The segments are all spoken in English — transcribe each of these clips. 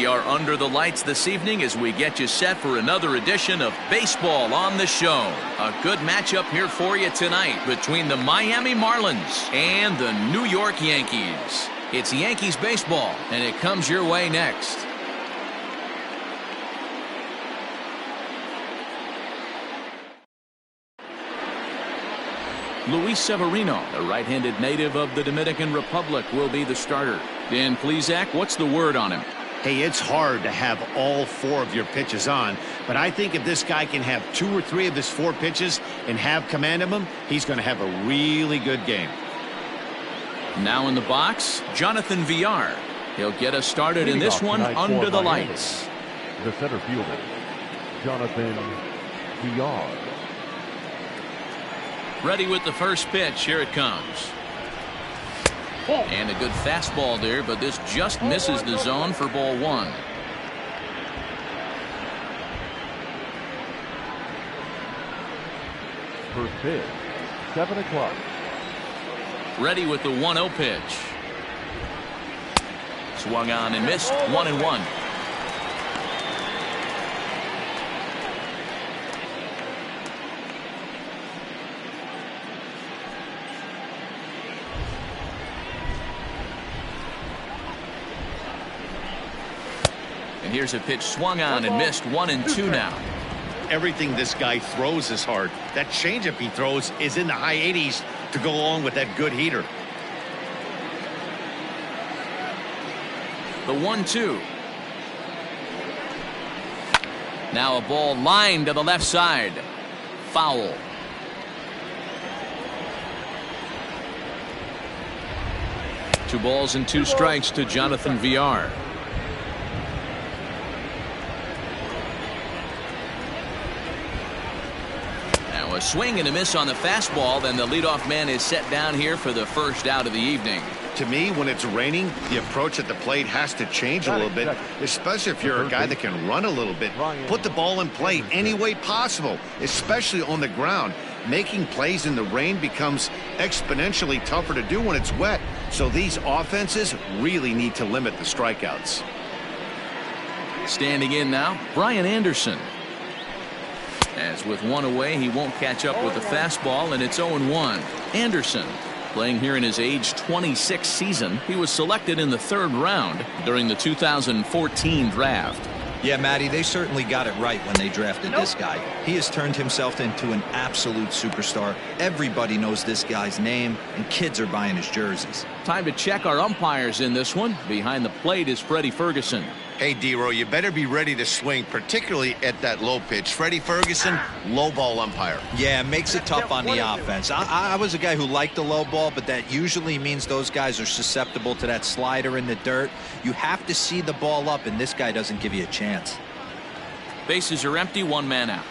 We are under the lights this evening as we get you set for another edition of Baseball on the Show. A good matchup here for you tonight between the Miami Marlins and the New York Yankees. It's Yankees baseball, and it comes your way next. Luis Severino, the right-handed native of the Dominican Republic, will be the starter. Dan Plesac, what's the word on him? Hey, it's hard to have all 4 of your pitches on, but I think if this guy can have 2 or 3 of his 4 pitches and have command of them, he's going to have a really good game. Now in the box, Jonathan Villar. He'll get us started in this one under the lights. The center fielder, Jonathan Villar. Ready with the first pitch. Here it comes. And a good fastball there, but this just misses the zone for ball 1. First pitch, 7 o'clock. Ready with the 1-0 pitch. Swung on and missed. 1-1. And here's a pitch swung on and missed. 1-2 now. Everything this guy throws is hard. That changeup he throws is in the high 80s to go along with that good heater. The 1-2. Now a ball lined to the left side. Foul. Two balls and 2 strikes to Jonathan Villar. A swing and a miss on the fastball. Then the leadoff man is set down here for the first out of the evening. To me, when it's raining, the approach at the plate has to change a little bit, especially if you're a guy that can run a little bit. Put the ball in play any way possible, especially on the ground. Making plays in the rain becomes exponentially tougher to do when it's wet. So these offenses really need to limit the strikeouts. Standing in now, Brian Anderson. As with 1 away, he won't catch up with the fastball, and it's 0-1. Anderson, playing here in his age 26 season, he was selected in the 3rd round during the 2014 draft. Yeah, Matty, they certainly got it right when they drafted this guy. He has turned himself into an absolute superstar. Everybody knows this guy's name, and kids are buying his jerseys. Time to check our umpires in this one. Behind the plate is Freddie Ferguson. Hey, D-Row, you better be ready to swing, particularly at that low pitch. Freddie Ferguson, low ball umpire. Yeah, makes it tough on the offense. I was a guy who liked the low ball, but that usually means those guys are susceptible to that slider in the dirt. You have to see the ball up, and this guy doesn't give you a chance. Bases are empty, 1 man out.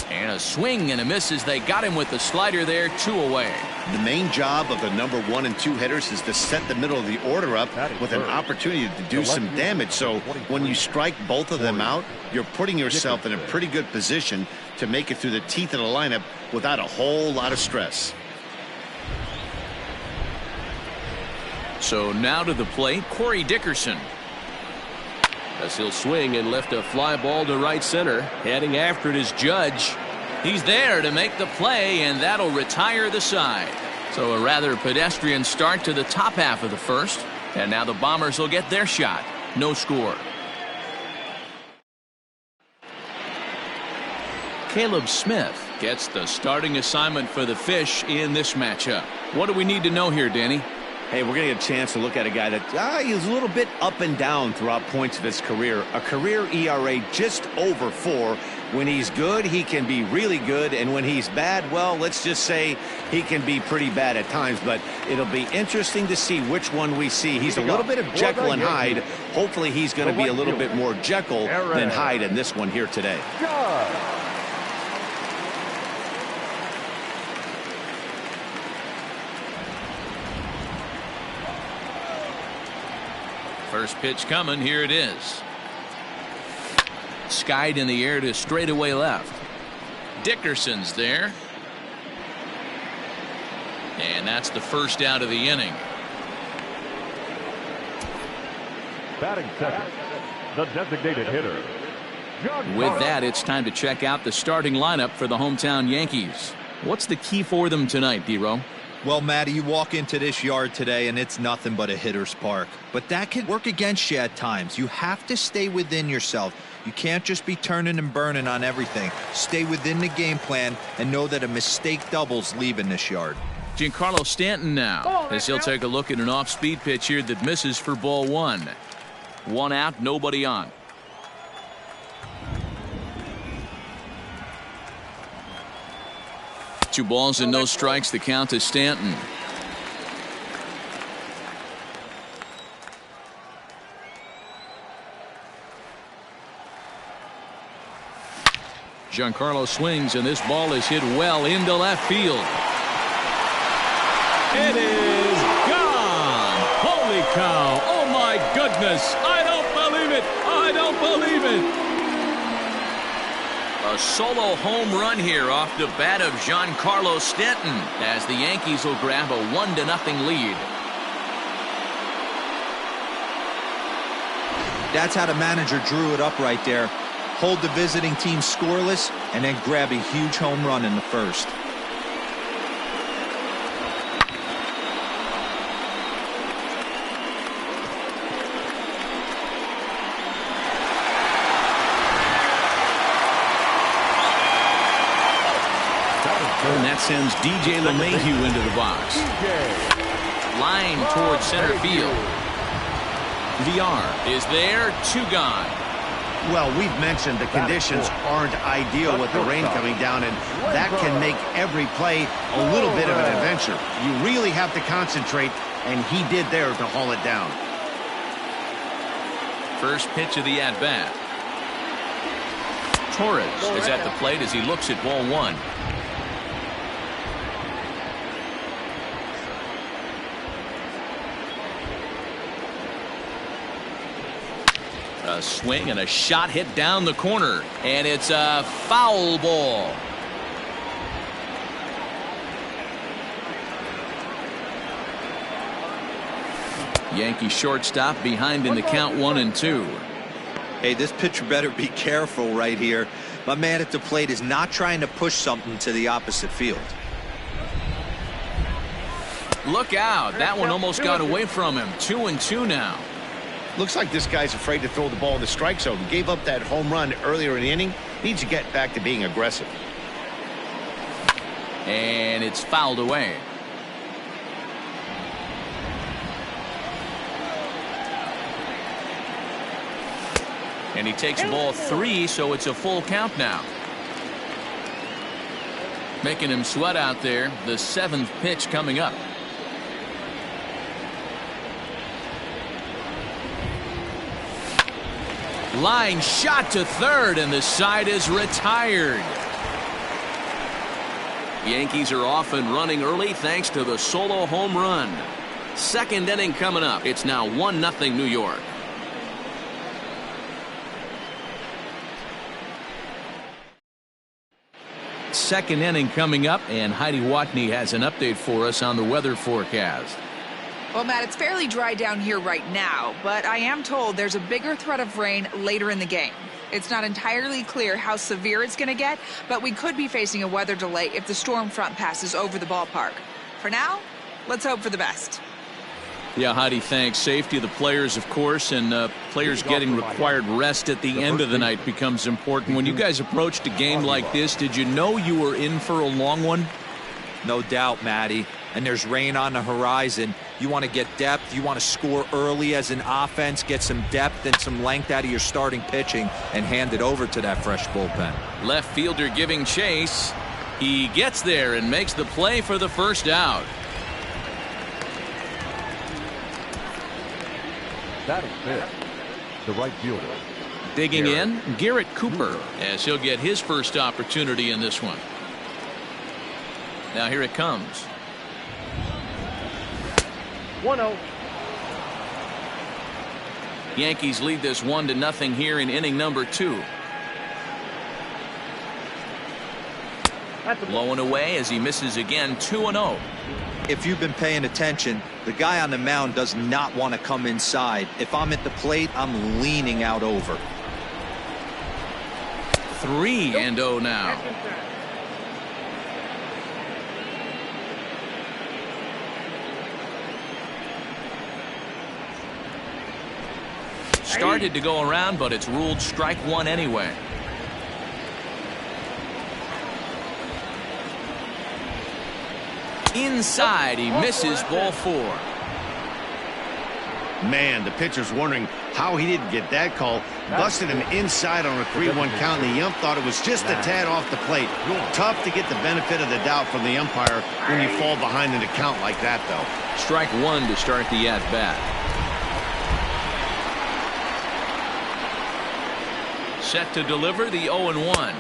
And a swing and a miss as they got him with the slider there. 2 away. The main job of the number 1 and 2 hitters is to set the middle of the order up with an opportunity to do some damage. So when you strike both of them out, you're putting yourself in a pretty good position to make it through the teeth of the lineup without a whole lot of stress. So now to the plate, Corey Dickerson. As he'll swing and lift a fly ball to right center. Heading after it is Judge. He's there to make the play, and that'll retire the side. So a rather pedestrian start to the top half of the first. And now the Bombers will get their shot. No score. Caleb Smith gets the starting assignment for the Fish in this matchup. What do we need to know here, Danny? Hey, we're going to get a chance to look at a guy that he's a little bit up and down throughout points of his career. A career ERA just over 4. When he's good, he can be really good. And when he's bad, well, let's just say he can be pretty bad at times. But it'll be interesting to see which one we see. He's a little bit of Jekyll and Hyde. Hopefully he's going to be a little bit more Jekyll than Hyde in this one here today. First pitch coming. Here it is. Skied in the air to straightaway left. Dickerson's there. And that's the first out of the inning. Batting second, the designated hitter, With that, it's time to check out the starting lineup for the hometown Yankees. What's the key for them tonight, D-Row? Well, Matty, you walk into this yard today and it's nothing but a hitter's park. But that can work against you at times. You have to stay within yourself. You can't just be turning and burning on everything. Stay within the game plan and know that a mistake doubles leaving this yard. Giancarlo Stanton now, as he'll take a look at an off-speed pitch here that misses for ball one. One out, nobody on. Two balls and no strikes, the count to Stanton. Giancarlo swings, and this ball is hit well into left field. It is gone. Holy cow. Oh, my goodness. I don't believe it. I don't believe it. A solo home run here off the bat of Giancarlo Stanton as the Yankees will grab a 1-0 lead. That's how the manager drew it up right there. Hold the visiting team scoreless and then grab a huge home run in the first. And that sends DJ LeMahieu into the box. Line towards center field. VR is there, two gone. Well, we've mentioned the conditions aren't ideal with the rain coming down, and that can make every play a little bit of an adventure. You really have to concentrate, and he did there to haul it down. First pitch of the at-bat. Torres is at the plate as he looks at ball one. A swing and a shot hit down the corner, and it's a foul ball. Yankee shortstop behind in the count 1-2. Hey, this pitcher better be careful right here. My man at the plate is not trying to push something to the opposite field. Look out. That one almost got away from him. 2-2 now. Looks like this guy's afraid to throw the ball in the strike zone. Gave up that home run earlier in the inning. Needs to get back to being aggressive. And it's fouled away. And he takes ball three, so it's a full count now. Making him sweat out there. The seventh pitch coming up. Line shot to third, and the side is retired. Yankees are off and running early thanks to the solo home run. Second inning coming up. It's now 1-0 New York. Second inning coming up, and Heidi Watney has an update for us on the weather forecast. Well, Matt, it's fairly dry down here right now, but I am told there's a bigger threat of rain later in the game. It's not entirely clear how severe it's going to get, but we could be facing a weather delay if the storm front passes over the ballpark. For now, let's hope for the best. Yeah, Heidi, thanks. Safety of the players, of course, and players getting required rest at the end of the night becomes important. When you guys approached a game like this, did you know you were in for a long one? No doubt, Matty. And there's rain on the horizon. You want to get depth. You want to score early as an offense, get some depth and some length out of your starting pitching, and hand it over to that fresh bullpen. Left fielder giving chase. He gets there and makes the play for the first out. Batting fifth, the right fielder. Digging in, Garrett Cooper, as he'll get his first opportunity in this one. Now here it comes. 1-0. Yankees lead this 1-0 here in inning number 2. Low and away as he misses again, 2-0. If you've been paying attention, the guy on the mound does not want to come inside. If I'm at the plate, I'm leaning out over. 3-0 now. Started to go around, but it's ruled strike one anyway. Inside, he misses, ball 4. Man, the pitcher's wondering how he didn't get that call. Busted him inside on a 3-1 count, and the ump thought it was just a tad off the plate. Tough to get the benefit of the doubt from the umpire when you fall behind in a count like that, though. Strike one to start the at-bat. Set to deliver the 0-1.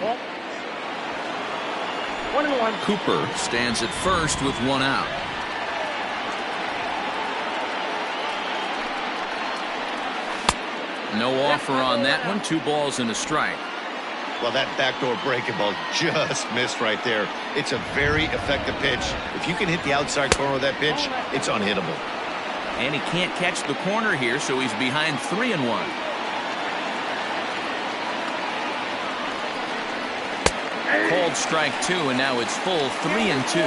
1-1. Cooper stands at first with one out. No offer on that one. 2 balls and a strike. Well, that backdoor breaking ball just missed right there. It's a very effective pitch. If you can hit the outside corner of that pitch, it's unhittable. And he can't catch the corner here, so he's behind 3-1. Called strike 2, and now it's full 3-2.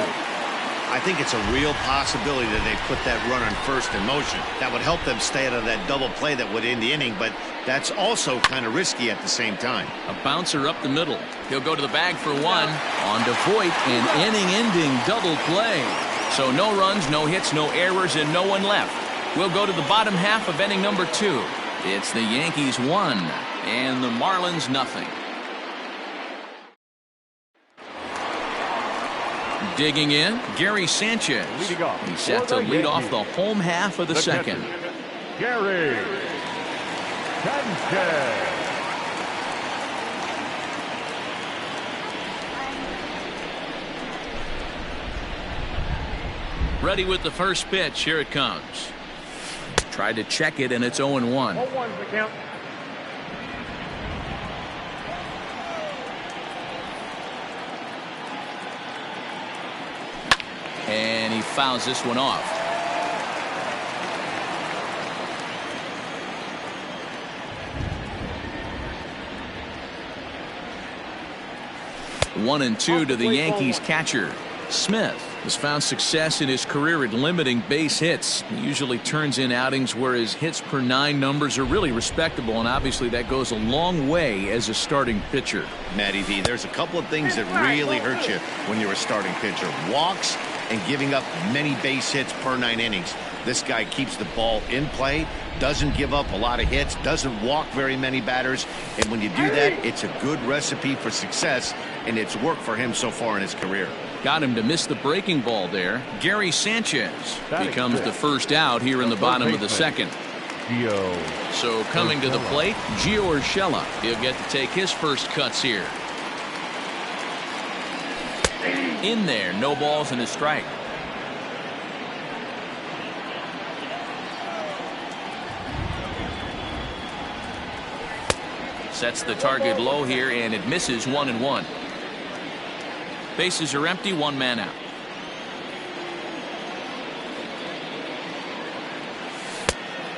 I think it's a real possibility that they put that runner in first in motion. That would help them stay out of that double play that would end the inning, but that's also kind of risky at the same time. A bouncer up the middle. He'll go to the bag for one. On to Voit, an inning-ending double play. So no runs, no hits, no errors, and no one left. We'll go to the bottom half of inning number 2. It's the Yankees 1 and the Marlins nothing. Digging in, Gary Sanchez. He's set to lead off the home half of the second. Gary Sanchez. Ready with the first pitch. Here it comes. Tried to check it, and it's 0-1. 0-1's the count. And he fouls this one off. One and two to the Yankees catcher. Smith has found success in his career at limiting base hits. He usually turns in outings where his hits per 9 numbers are really respectable, and obviously that goes a long way as a starting pitcher. Matty V, there's a couple of things that really hurt you when you're a starting pitcher. Walks and giving up many base hits per 9 innings. This guy keeps the ball in play, doesn't give up a lot of hits, doesn't walk very many batters, and when you do that, it's a good recipe for success, and it's worked for him so far in his career. Got him to miss the breaking ball there. Gary Sanchez becomes the first out here in the bottom of the second. So coming to the plate, Gio Urshela. He'll get to take his first cuts here. In there, no balls and a strike. Sets the target low here, and it misses 1-1. Bases are empty, 1 man out.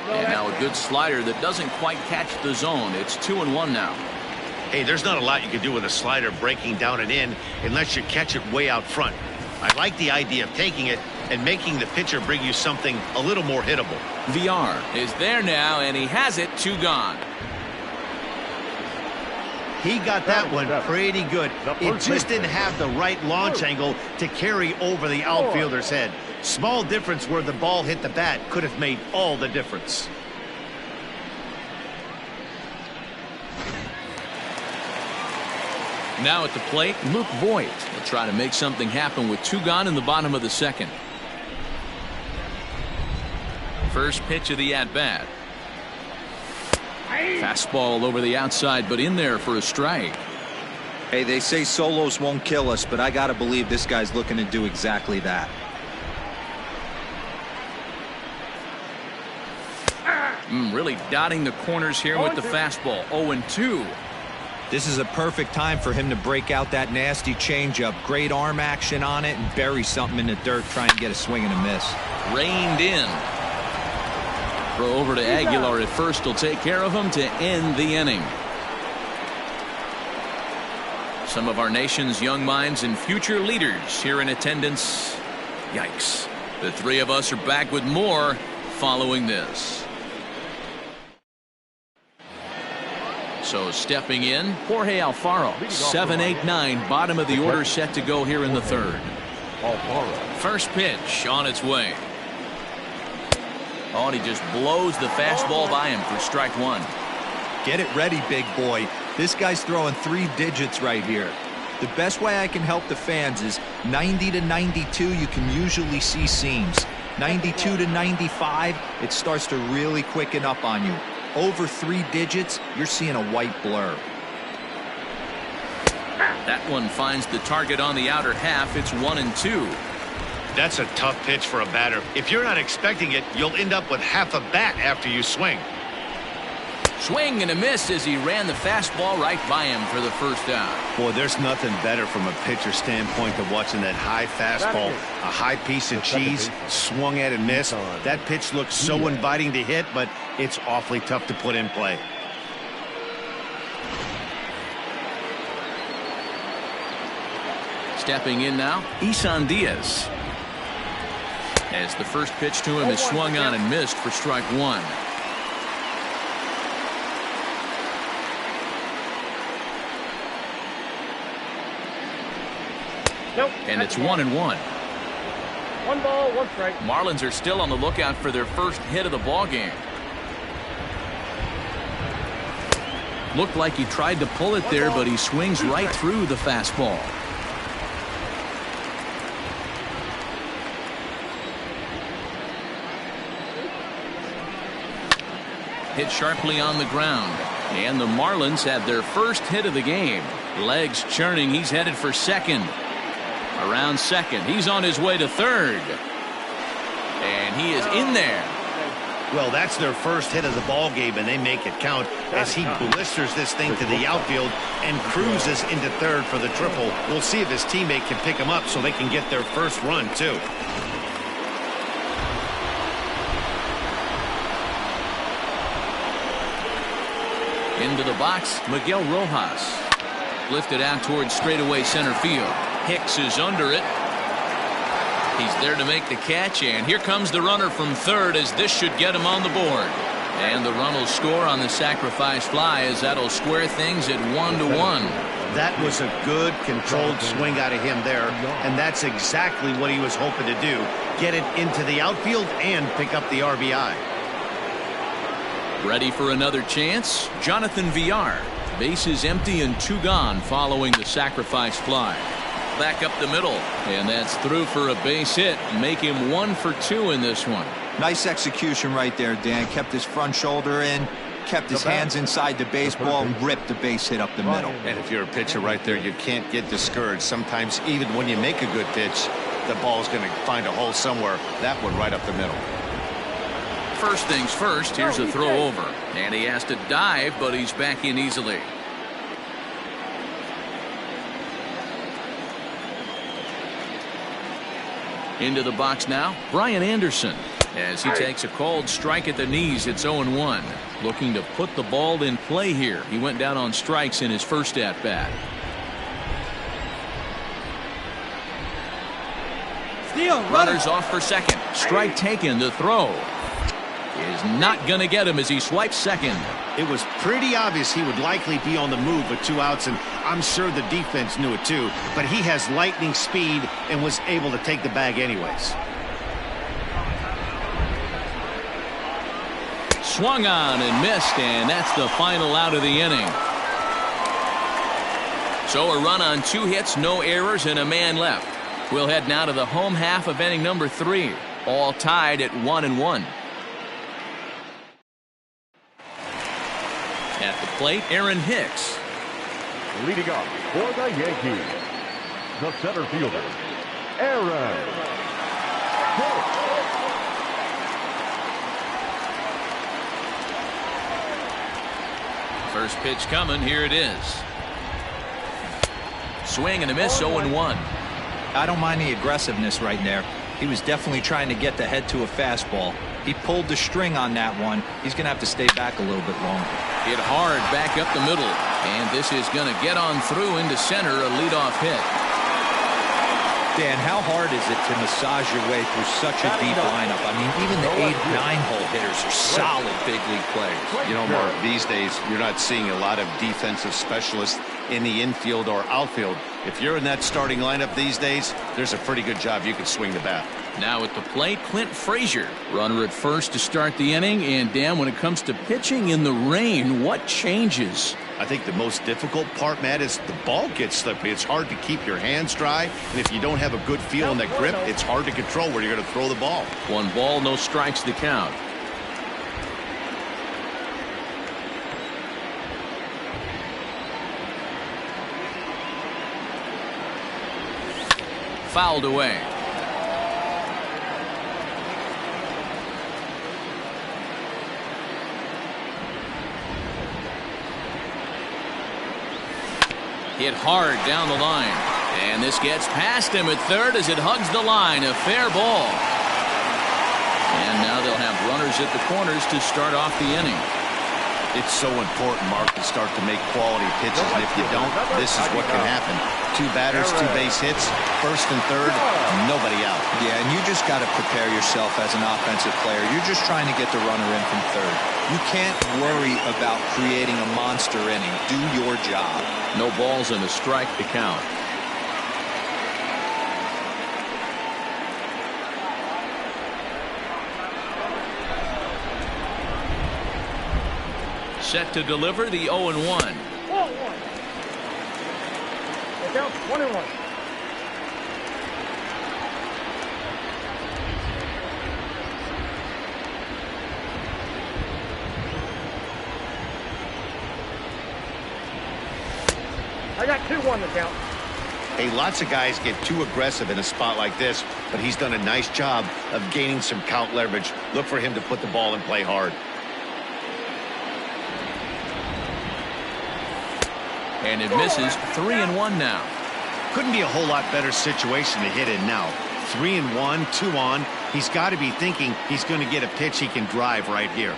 And now a good slider that doesn't quite catch the zone. It's 2-1 now. Hey, there's not a lot you can do with a slider breaking down and in unless you catch it way out front. I like the idea of taking it and making the pitcher bring you something a little more hittable. VR is there now, and he has it. 2 gone. He got that one pretty good. It just didn't have the right launch angle to carry over the outfielder's head. Small difference where the ball hit the bat could have made all the difference. Now at the plate, Luke Voit will try to make something happen with 2 gone in the bottom of the second. First pitch of the at-bat. Fastball over the outside, but in there for a strike. Hey, they say solos won't kill us, but I gotta believe this guy's looking to do exactly that. Really dotting the corners here with the fastball. 0-2. This is a perfect time for him to break out that nasty changeup. Great arm action on it and bury something in the dirt trying to get a swing and a miss. Reined in. Throw over to Aguilar at first will take care of him to end the inning. Some of our nation's young minds and future leaders here in attendance. Yikes. The three of us are back with more following this. So stepping in, Jorge Alfaro, 7-8-9, bottom of the order set to go here in the third. First pitch on its way. Oh, and he just blows the fastball by him for strike one. Get it ready, big boy. This guy's throwing 3 digits right here. The best way I can help the fans is 90 to 92, you can usually see seams. 92 to 95, it starts to really quicken up on you. Over 3 digits, you're seeing a white blur. That one finds the target on the outer half. It's 1-2. That's a tough pitch for a batter. If you're not expecting it, you'll end up with half a bat after you swing. Swing and a miss as he ran the fastball right by him for the first out. Boy, there's nothing better from a pitcher standpoint than watching that high fastball, a high piece of cheese, swung at and missed. That pitch looks so inviting to hit, but it's awfully tough to put in play. Stepping in now, Isan Diaz. As the first pitch to him is swung on and missed for strike one. Nope. And it's 1-1. 1 ball, 1 strike. Marlins are still on the lookout for their first hit of the ball game. Looked like he tried to pull it there, but he swings right through the fastball. Hit sharply on the ground. And the Marlins have their first hit of the game. Legs churning. He's headed for second. Around second. He's on his way to third. And he is in there. Well, that's their first hit of the ball game, and they make it count as he blisters this thing to the outfield and cruises into third for the triple. We'll see if his teammate can pick him up so they can get their first run, too. Into the box, Miguel Rojas. Lifted out towards straightaway center field. Hicks is under it. He's there to make the catch, and here comes the runner from third as this should get him on the board. And the run will score on the sacrifice fly as that'll square things at 1-1. That was a good, controlled swing out of him there, and that's exactly what he was hoping to do. Get it into the outfield and pick up the RBI. Ready for another chance? Jonathan Villar. Bases empty and 2 gone following the sacrifice fly. Back up the middle, and that's through for a base hit. Make him 1 for 2 in this one. Nice execution right there, Dan. Kept his front shoulder in, kept his hands inside the baseball, and ripped the base hit up the middle. And if you're a pitcher right there, you can't get discouraged. Sometimes even when you make a good pitch, the ball's going to find a hole somewhere. That one right up the middle. First things first, here's a throw over. And he has to dive, but he's back in easily. Into the box now, Brian Anderson. As he takes a called strike at the knees, it's 0-1. Looking to put the ball in play here. He went down on strikes in his first at-bat. Runners off for second. Strike taken. The throw is not going to get him as he swipes second. It was pretty obvious he would likely be on the move with 2 outs, and I'm sure the defense knew it too, but he has lightning speed and was able to take the bag anyways. Swung on and missed, and that's the final out of the inning. So a run on 2 hits, no errors, and a man left. We'll head now to the home half of inning number 3, all tied at 1-1. At the plate, Aaron Hicks. Leading off for the Yankees, the center fielder, Aaron Hicks. First pitch coming. Here it is. swing and a miss, 0-1. I don't mind the aggressiveness right there. He was definitely trying to get the head to a fastball. He pulled the string on that one. He's going to have to stay back a little bit longer. Hit hard back up the middle. And this is going to get on through into center, a leadoff hit. Dan, how hard is it to massage your way through such a deep lineup? I mean, even the 8-9 hole hitters are solid big league players. You know, Mark, these days you're not seeing a lot of defensive specialists in the infield or outfield. If you're in that starting lineup these days, there's a pretty good job you can swing the bat. Now at the plate, Clint Frazier. Runner at first to start the inning. And Dan, when it comes to pitching in the rain, what changes? I think the most difficult part, Matt, is the ball gets slippery. It's hard to keep your hands dry. And if you don't have a good feel in that grip, it's hard to control where you're going to throw the ball. 1 ball, no strikes the count. Fouled away. Hit hard down the line. And this gets past him at third as it hugs the line. A fair ball. And now they'll have runners at the corners to start off the inning. It's so important, Mark, to start to make quality pitches. And if you don't, this is what can happen. 2 batters, 2 base hits, first and third, nobody out. Yeah, and you just got to prepare yourself as an offensive player. You're just trying to get the runner in from third. You can't worry about creating a monster inning. Do your job. No balls and a strike to count. Set to deliver the 0-1. Count 21. I got 2-1 to count. Hey, lots of guys get too aggressive in a spot like this, but he's done a nice job of gaining some count leverage. Look for him to put the ball in play hard. And it misses. 3-1 now. Couldn't be a whole lot better situation to hit in now. 3-1, 2 on. He's got to be thinking he's going to get a pitch he can drive right here.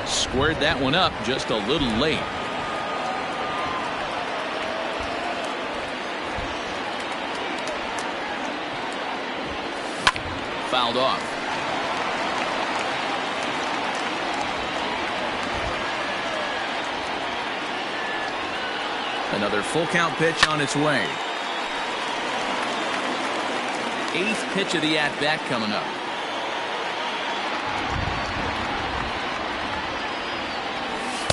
Squared that one up just a little late. Fouled off. Another full count pitch on its way. 8th pitch of the at-bat coming up.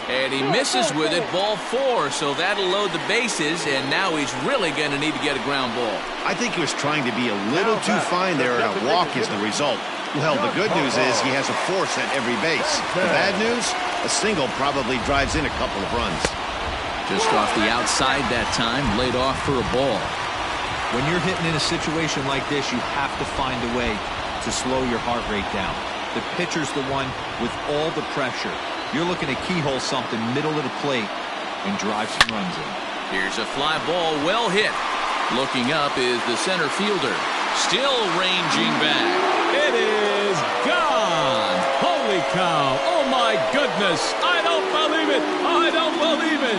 And he misses with it, ball 4, so that'll load the bases, and now he's really going to need to get a ground ball. I think he was trying to be a little too fine there, and a walk is the result. Well, the good news is he has a force at every base. The bad news, a single probably drives in a couple of runs. Just off the outside that time, laid off for a ball. When you're hitting in a situation like this, you have to find a way to slow your heart rate down. The pitcher's the one with all the pressure. You're looking to keyhole something middle of the plate and drive some runs in. Here's a fly ball, well hit. Looking up is the center fielder. Still ranging back. It is gone. Holy cow. Oh, my goodness. I don't believe it. I don't believe it.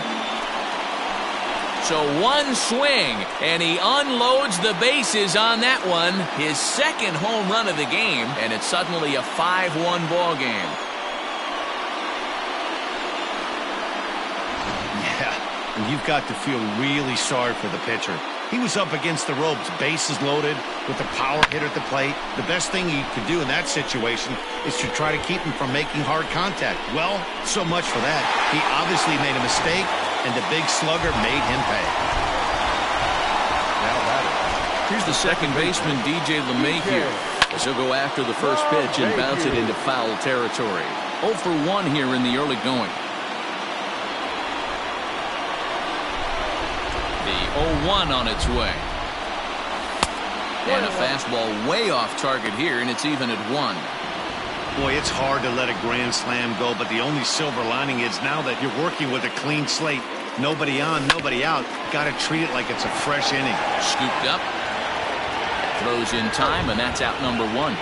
So one swing, and he unloads the bases on that one. His 2nd home run of the game, and it's suddenly a 5-1 ball game. Yeah, and you've got to feel really sorry for the pitcher. He was up against the ropes, bases loaded, with a power hitter at the plate. The best thing he could do in that situation is to try to keep him from making hard contact. Well, so much for that. He obviously made a mistake, and the big slugger made him pay. Now batter. Here's the second baseman, DJ LeMahieu, as he'll go after the first pitch and bounce it into foul territory. 0 for 1 here in the early going. The 0-1 on its way. And a fastball way off target here, and it's even at 1. Boy, it's hard to let a grand slam go, but the only silver lining is now that you're working with a clean slate, Nobody on, nobody out. Got to treat it like it's a fresh inning. Scooped up. Throws in time, and that's out number 1.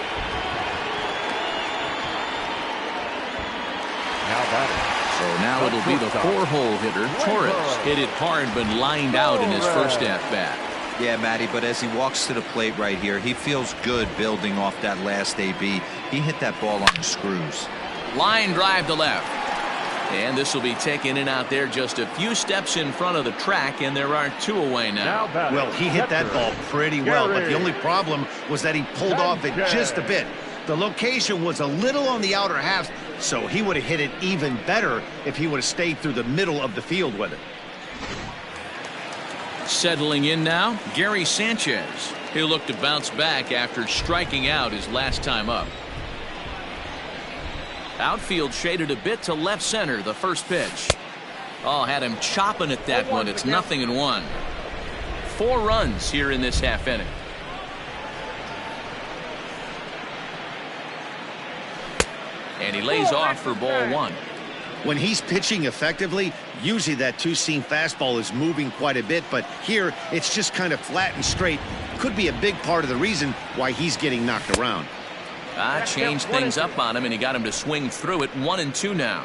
So now it'll be the 4-hole hitter, Torres. Hit it hard, but lined out in his first at-bat. Yeah, Matty, but as he walks to the plate right here, he feels good building off that last AB. He hit that ball on the screws. Line drive to left. And this will be taken in out there just a few steps in front of the track, and there are 2 away now. Well, he hit that ball pretty well, but the only problem was that he pulled off it just a bit. The location was a little on the outer half, so he would have hit it even better if he would have stayed through the middle of the field with it. Settling in now, Gary Sanchez. He'll look to bounce back after striking out his last time up. Outfield shaded a bit to left center, the first pitch. Oh, had him chopping at that one. It's 0-1. 4 runs here in this half inning. And he lays off for ball 1. When he's pitching effectively, usually that two-seam fastball is moving quite a bit, but here it's just kind of flat and straight. Could be a big part of the reason why he's getting knocked around. Changed things up on him, and he got him to swing through it. 1-2 now.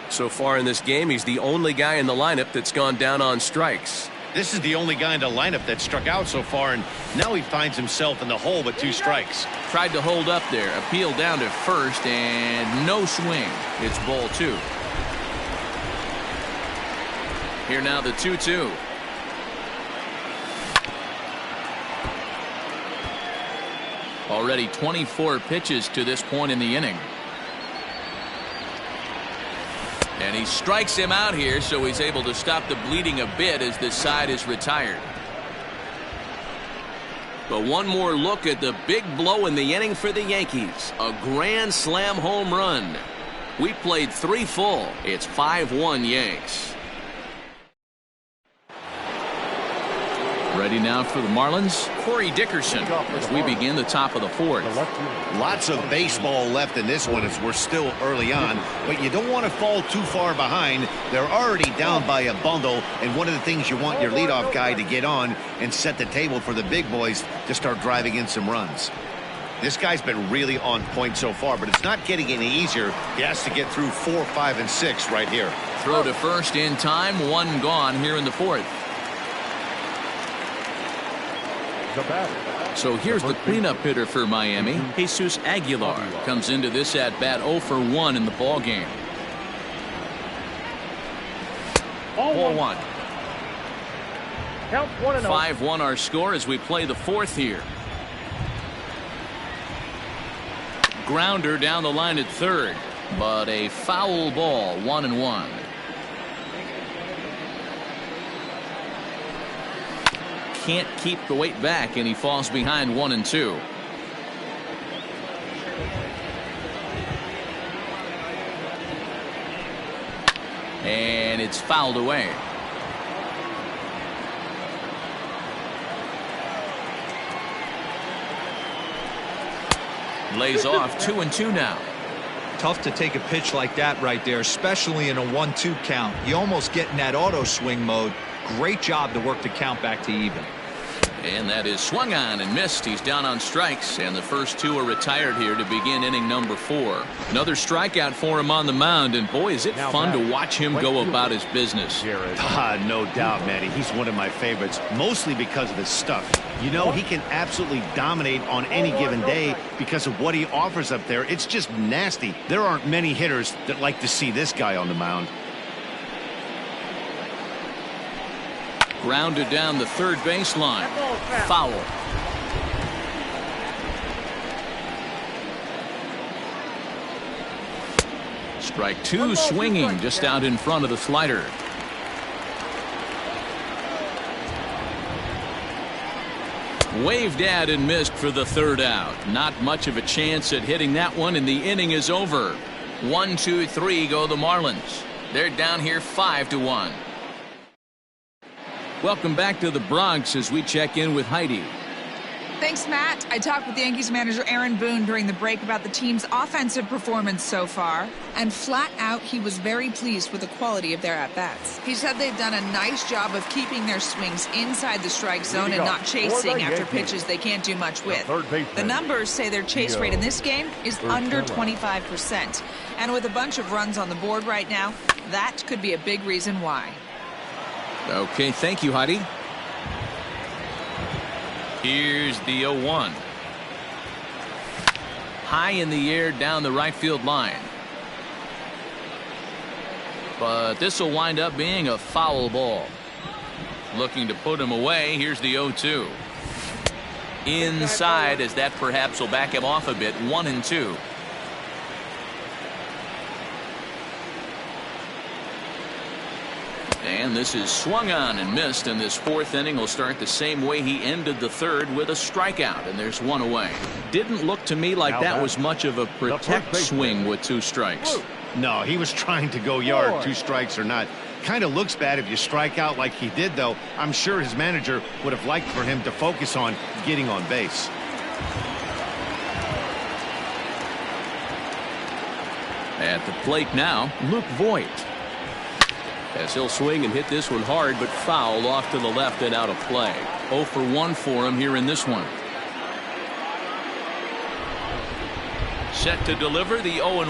So far in this game, he's the only guy in the lineup that's gone down on strikes. This is the only guy in the lineup that struck out so far, and now he finds himself in the hole with 2 strikes. Tried to hold up there. Appeal down to first, and no swing. It's ball 2. Here now the 2-2. Already 24 pitches to this point in the inning. And he strikes him out here, so he's able to stop the bleeding a bit as this side is retired. But one more look at the big blow in the inning for the Yankees. A grand slam home run. We played 3 full. It's 5-1 Yanks. Ready now for the Marlins, Corey Dickerson, as we begin the top of the 4th. Lots of baseball left in this one as we're still early on, but you don't want to fall too far behind. They're already down by a bundle, and one of the things you want your leadoff guy to get on and set the table for the big boys to start driving in some runs. This guy's been really on point so far, but it's not getting any easier. He has to get through 4, 5, and 6 right here. Throw to first in time, 1 gone here in the 4th. So here's the cleanup hitter for Miami. Jesus Aguilar comes into this at bat 0 for 1 in the ball game. Ball 1. Count 1-0. 5-1 our score as we play the 4th here. Grounder down the line at third, but a foul ball. 1-1. Can't keep the weight back, and he falls behind 1-2. And it's fouled away. Lays off 2-2 now. Tough to take a pitch like that right there, especially in a 1-2 count. You almost get in that auto swing mode. Great job to work the count back to even. And that is swung on and missed. He's down on strikes, and the first 2 are retired here to begin inning number 4. Another strikeout for him on the mound, and boy, is it fun to watch him go about his business. No doubt, Matty. He's one of my favorites, mostly because of his stuff. You know, he can absolutely dominate on any given day because of what he offers up there. It's just nasty. There aren't many hitters that like to see this guy on the mound. Grounded down the third baseline. Foul. Strike 2 swinging just out in front of the slider. Waved at and missed for the 3rd out. Not much of a chance at hitting that one, and the inning is over. 1, 2, 3 go the Marlins. They're down here 5-1. Welcome back to the Bronx as we check in with Heidi. Thanks, Matt. I talked with Yankees manager Aaron Boone during the break about the team's offensive performance so far, and flat out, he was very pleased with the quality of their at-bats. He said they've done a nice job of keeping their swings inside the strike zone and not chasing after pitches they can't do much with. The numbers say their chase rate in this game is under 25%. And with a bunch of runs on the board right now, that could be a big reason why. Okay, thank you, Heidi. Here's the 0-1. High in the air down the right field line. But this will wind up being a foul ball. Looking to put him away. Here's the 0-2. Inside, as that perhaps will back him off a bit. 1-2. And this is swung on and missed, and this fourth inning will start the same way he ended the third, with a strikeout, and there's one away. Didn't look to me like that was much of a protect swing with 2 strikes. No, he was trying to go yard, 2 strikes or not. Kind of looks bad if you strike out like he did, though. I'm sure his manager would have liked for him to focus on getting on base. At the plate now, Luke Voigt. As he'll swing and hit this one hard, but fouled off to the left and out of play. 0 for 1 for him here in this one. Set to deliver the 0-1.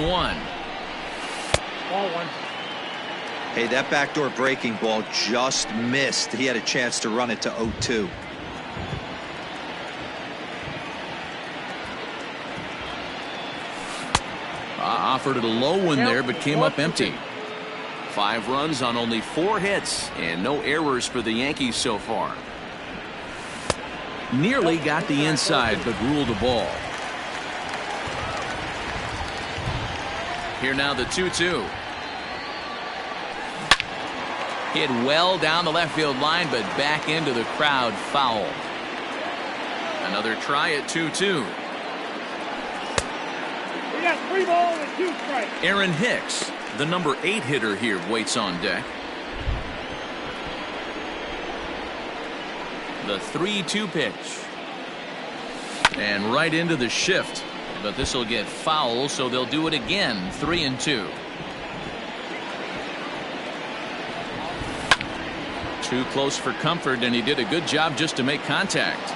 Ball 1. Hey, that backdoor breaking ball just missed. He had a chance to run it to 0-2. Offered it a low one there, but came up empty. 5 runs on only 4 hits, and no errors for the Yankees so far. Nearly got the inside, but ruled a ball. Here now the 2-2. Hit well down the left field line, but back into the crowd, foul. Another try at 2-2. We got 3 balls and 2 strikes. Aaron Hicks, the number 8 hitter here, waits on deck. The 3-2 pitch. And right into the shift. But this will get foul, so they'll do it again. 3-2. Too close for comfort, and he did a good job just to make contact.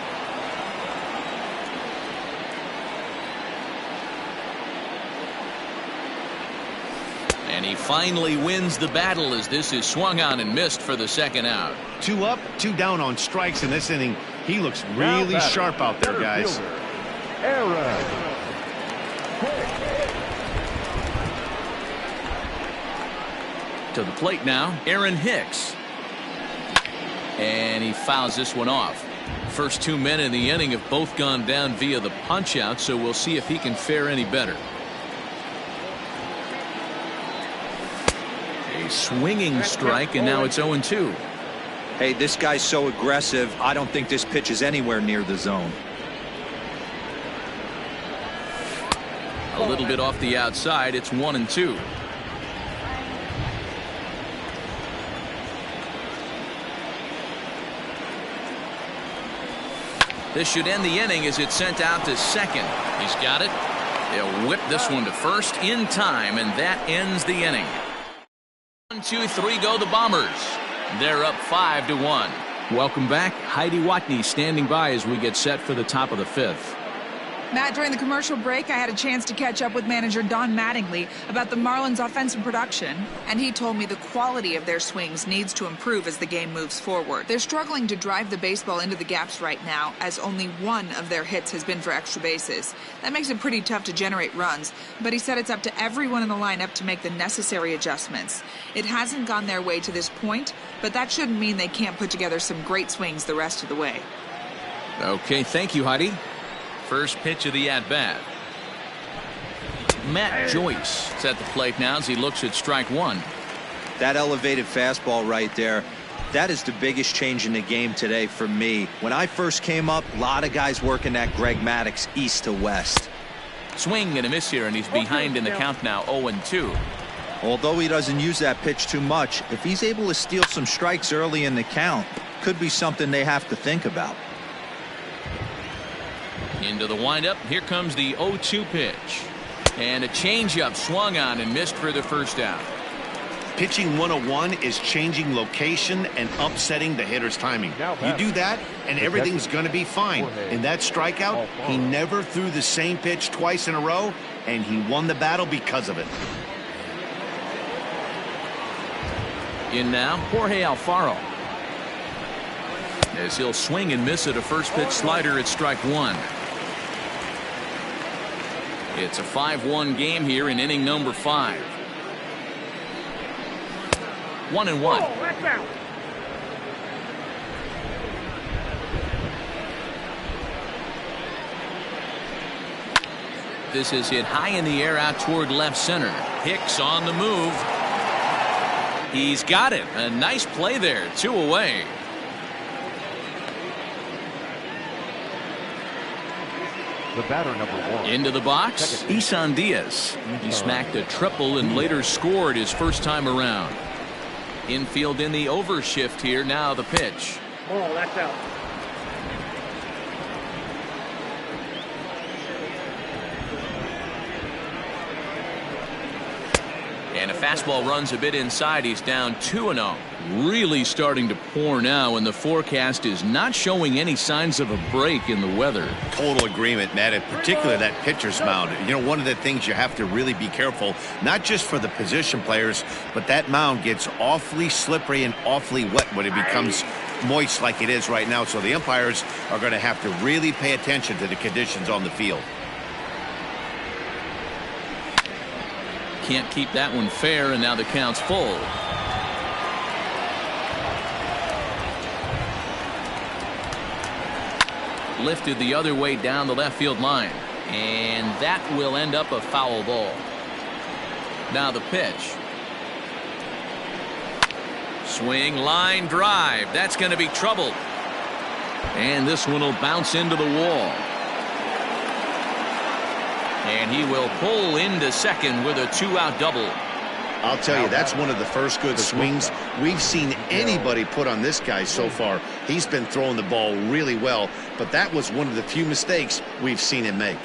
And he finally wins the battle, as this is swung on and missed for the second out. 2 up, 2 down on strikes in this inning. He looks really sharp out there, guys. To the plate now, Aaron Hicks. And he fouls this one off. First 2 men in the inning have both gone down via the punch out, so we'll see if he can fare any better. A swinging strike, and now it's 0-2. Hey, this guy's so aggressive, I don't think this pitch is anywhere near the zone. A little bit off the outside. It's 1-2. This should end the inning as it's sent out to second. He's got it. They'll whip this one to first in time, and that ends the inning. 1, 2, 3 go the Bombers. They're up 5-1. Welcome back. Heidi Watney standing by as we get set for the top of the 5th. Matt, during the commercial break, I had a chance to catch up with manager Don Mattingly about the Marlins' offensive production, and he told me the quality of their swings needs to improve as the game moves forward. They're struggling to drive the baseball into the gaps right now, as only 1 of their hits has been for extra bases. That makes it pretty tough to generate runs, but he said it's up to everyone in the lineup to make the necessary adjustments. It hasn't gone their way to this point, but that shouldn't mean they can't put together some great swings the rest of the way. Okay, thank you, Heidi. First pitch of the at-bat. Matt Joyce is at the plate now as he looks at strike 1. That elevated fastball right there, that is the biggest change in the game today for me. When I first came up, a lot of guys working that Greg Maddux east to west. Swing and a miss here, and he's behind in the count now, 0-2. Although he doesn't use that pitch too much, if he's able to steal some strikes early in the count, could be something they have to think about. Into the windup. Here comes the 0-2 pitch. And a changeup swung on and missed for the first out. Pitching 101 is changing location and upsetting the hitter's timing. You do that, and everything's going to be fine. In that strikeout, he never threw the same pitch twice in a row, and he won the battle because of it. In now, Jorge Alfaro. As he'll swing and miss at a first pitch slider at strike one. It's a 5-1 game here in inning number 5. 1-1. This is hit high in the air out toward left center. Hicks on the move. He's got it. A nice play there. 2 away. The batter, number 1. Into the box, Isan Diaz. He smacked a triple and later scored his first time around. Infield in the overshift here. Now the pitch. Oh, that's out. And a fastball runs a bit inside. He's down 2-0. Really starting to pour now, and the forecast is not showing any signs of a break in the weather. Total agreement, Matt, in particular that pitcher's mound. You know, one of the things you have to really be careful, not just for the position players, but that mound gets awfully slippery and awfully wet when it becomes moist like it is right now. So the umpires are going to have to really pay attention to the conditions on the field. Can't keep that one fair, and now the count's full. Lifted the other way down the left field line, and that will end up a foul ball. Now the pitch. Swing, line drive. That's going to be trouble. And this one will bounce into the wall. And he will pull into second with a 2-out double. I'll tell you, that's one of the first good swings we've seen anybody put on this guy so far. He's been throwing the ball really well, but that was one of the few mistakes we've seen him make.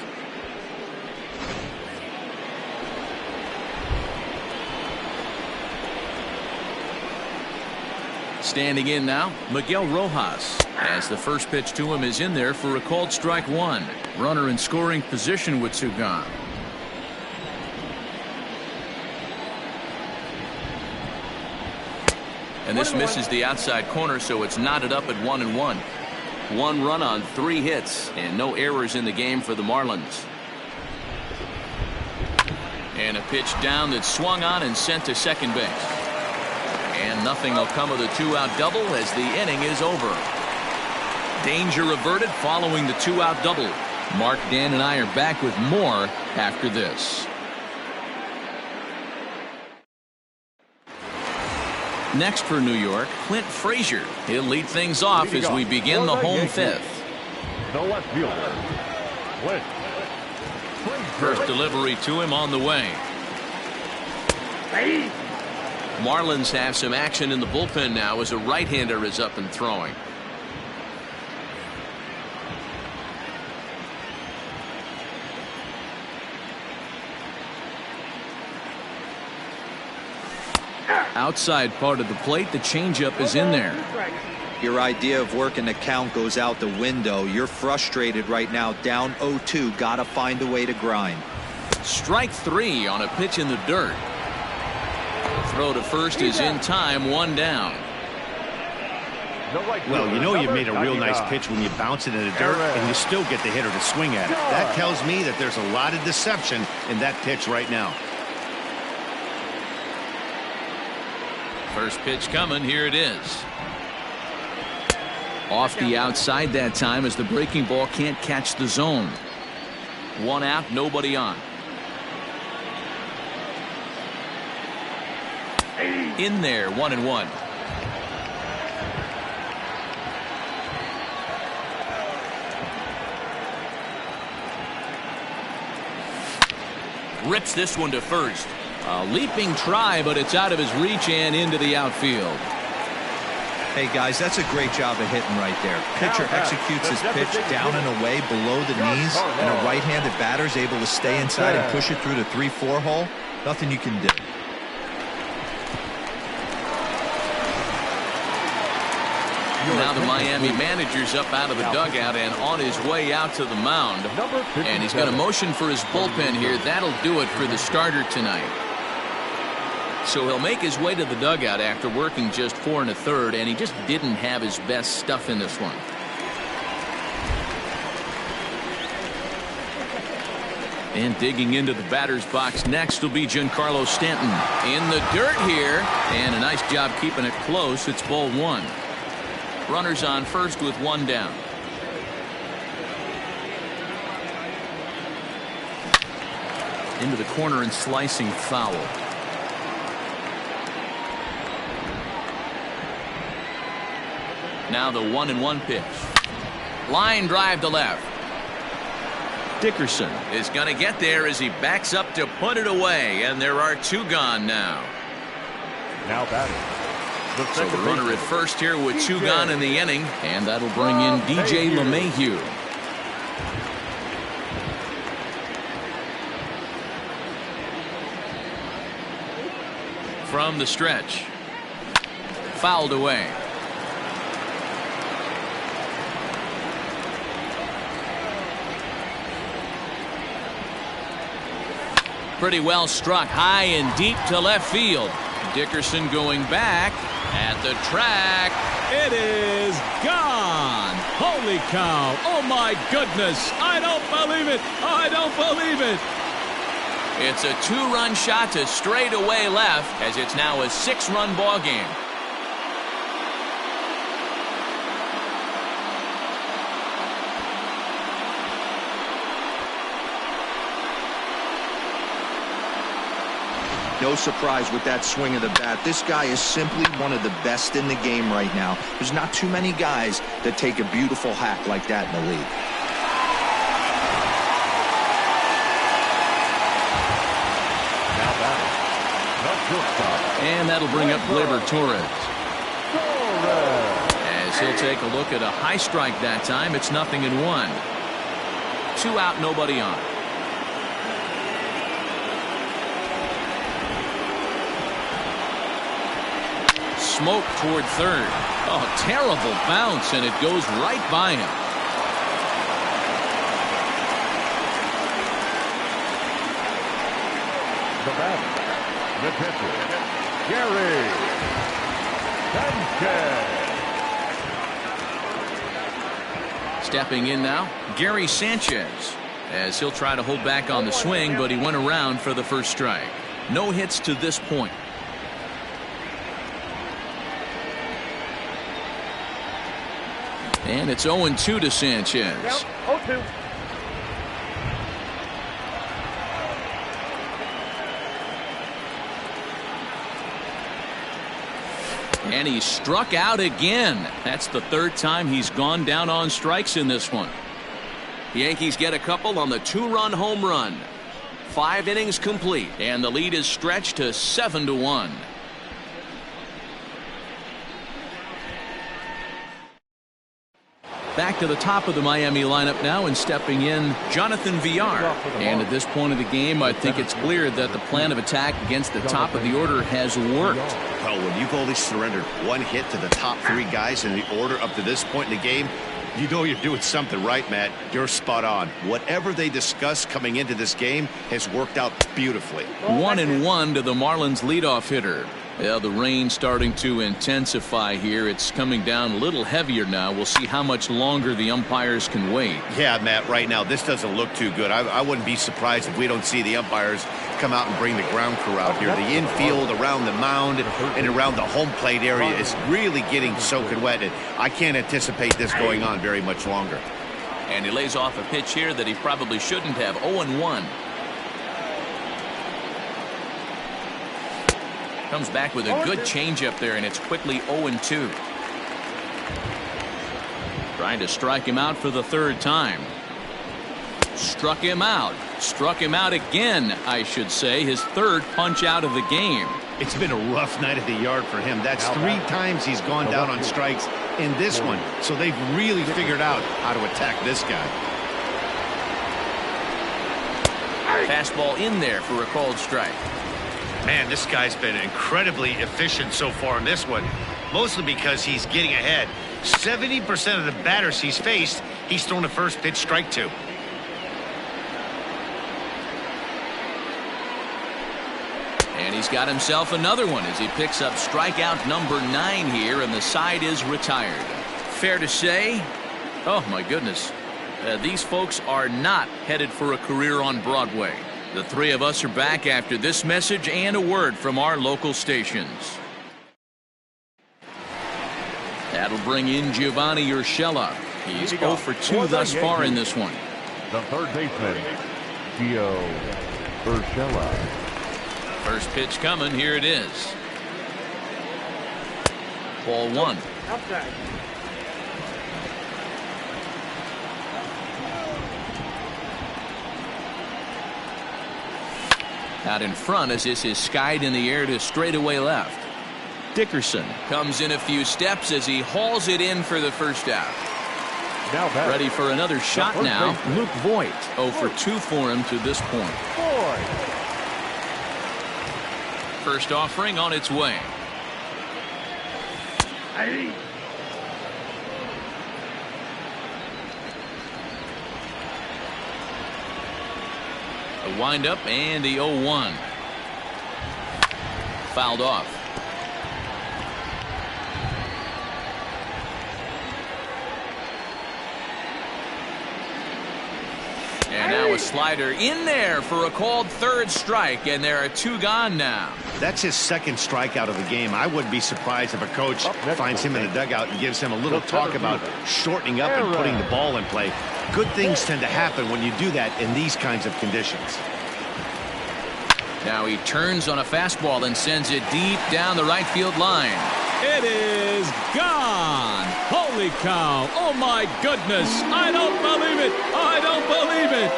Standing in now, Miguel Rojas, as the first pitch to him is in there for a called strike one. Runner in scoring position with 2 gone. And this misses the outside corner, so it's knotted up at 1-1. 1 run on 3 hits, and no errors in the game for the Marlins. And a pitch down that's swung on and sent to second base. And nothing will come of the 2-out double as the inning is over. Danger averted following the 2-out double. Mark, Dan, and I are back with more after this. Next for New York, Clint Frazier. He'll lead things off as we begin the home 5th. The left fielder, Clint. First delivery to him on the way. Marlins have some action in the bullpen now as a right-hander is up and throwing. Outside part of the plate, the changeup is in there. Your idea of working the count goes out the window. You're frustrated right now, down 0-2. Gotta find a way to grind. Strike 3 on a pitch in the dirt. Throw to first is in time, 1 down. Well, you know you made a real nice pitch when you bounce it in the dirt and you still get the hitter to swing at it. That tells me that there's a lot of deception in that pitch right now. First pitch coming. Here it is. Off the outside that time as the breaking ball can't catch the zone. 1 out, nobody on. In there, 1-1. Rips this one to first. A leaping try, but it's out of his reach and into the outfield. Hey, guys, that's a great job of hitting right there. Pitcher executes his pitch down and away below the knees, and a right-handed batter is able to stay inside and push it through the 3-4 hole. Nothing you can do. Now the Miami manager's up out of the dugout and on his way out to the mound. And he's going to motion for his bullpen here. That'll do it for the starter tonight. So he'll make his way to the dugout after working just 4 1/3, and he just didn't have his best stuff in this one. And digging into the batter's box next will be Giancarlo Stanton. In the dirt here, and a nice job keeping it close. It's ball 1. Runners on first with 1 down. Into the corner and slicing foul. Now the 1-1 pitch. Line drive to left. Dickerson is going to get there as he backs up to put it away, and there are 2 gone now. Now batting. So the runner at first here with 2 gone in the inning, and that'll bring in DJ LeMahieu. From the stretch. Fouled away. Pretty well struck high and deep to left field. Dickerson going back at the track. It is gone. Holy cow. Oh, my goodness. I don't believe it. I don't believe it. It's a 2-run shot to straightaway left as it's now a 6-run ball game. No surprise with that swing of the bat. This guy is simply one of the best in the game right now. There's not too many guys that take a beautiful hack like that in the league. Now batting. The shortstop. And that'll bring up Gleyber Torres. As he'll take a look at a high strike that time. It's 0-1. 2 out, nobody on. Smoke toward third. Oh, terrible bounce, and it goes right by him. The batter. The pitcher. Gary Sanchez. Stepping in now, Gary Sanchez. As he'll try to hold back on the swing, but he went around for the first strike. No hits to this point. And it's 0-2 to Sanchez. 0-2. And he struck out again. That's the 3rd time he's gone down on strikes in this one. The Yankees get a couple on the 2-run home run. 5 innings complete, and the lead is stretched to 7-1. Back to the top of the Miami lineup now, and stepping in, Jonathan Villar. And at this point of the game, I think it's clear that the plan of attack against the top of the order has worked. Well, when you've only surrendered 1 hit to the top 3 guys in the order up to this point in the game, you know you're doing something right, Matt. You're spot on. Whatever they discussed coming into this game has worked out beautifully. 1-1 to the Marlins leadoff hitter. Yeah, the rain starting to intensify here. It's coming down a little heavier now. We'll see how much longer the umpires can wait. Yeah, Matt, right now this doesn't look too good. I wouldn't be surprised if we don't see the umpires come out and bring the ground crew out here. The infield around the mound and around the home plate area is really getting soaking wet, and I can't anticipate this going on very much longer. And he lays off a pitch here that he probably shouldn't have. 0-1. Comes back with a good changeup there, and it's quickly 0-2. Trying to strike him out for the 3rd time. Struck him out. Struck him out again, I should say. His 3rd punch out of the game. It's been a rough night at the yard for him. That's 3 times he's gone down on strikes in this one. So they've really figured out how to attack this guy. Fastball in there for a called strike. Man, this guy's been incredibly efficient so far in this one, mostly because he's getting ahead. 70% of the batters he's faced, he's thrown the first pitch strike to. And he's got himself another one as he picks up strikeout number 9 here, and the side is retired. Fair to say, oh my goodness, these folks are not headed for a career on Broadway. The 3 of us are back after this message and a word from our local stations. That'll bring in Giovanni Urshela. He's 0 for 2 thus far in this one. The third baseman, Gio Urshela. First pitch coming. Here it is. Ball 1. Outside. Out in front as this is skied in the air to straightaway left. Dickerson comes in a few steps as he hauls it in for the first out. Now back. Ready for another shot now. Luke Voigt 0 for 2 for him to this point. First offering on its way. A windup and the 0-1. Fouled off. And now a slider in there for a called third strike, and there are 2 gone now. That's his second strikeout of the game. I wouldn't be surprised if a coach finds him in the dugout and gives him a little talk about shortening up and putting the ball in play. Good things tend to happen when you do that in these kinds of conditions. Now he turns on a fastball and sends it deep down the right field line. It is gone. Holy cow. Oh, my goodness. I don't believe it. I don't believe it.